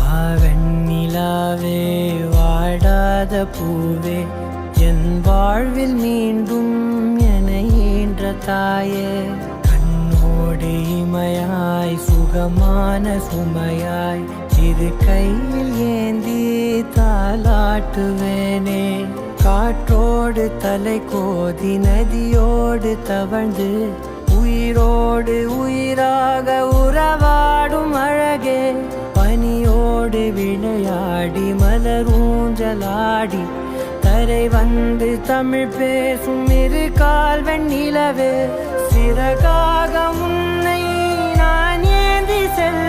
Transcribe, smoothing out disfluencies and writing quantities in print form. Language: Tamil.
வாவெண்ணிலாவே வாடாத பூவே என் வாழ்வில் மீண்டும் என ஈன்ற தாயே கண்ணோடு இமையாய் சுகமான சுமையாய் இரு கையில் ஏந்தி தாலாட்டுவேனே காற்றோடு தலை கோதி நதியோடு தவழ்ந்து உயிரோடு உயிராக உறவாடும் அழகே பனியோடு விளையாடி மலரூஞ்சலாடி தரை வந்து தமிழ் பேசும் இரு கால் வெண்ணிலவே சிறகாக உன்னை நான் ஏந்தி செல்ல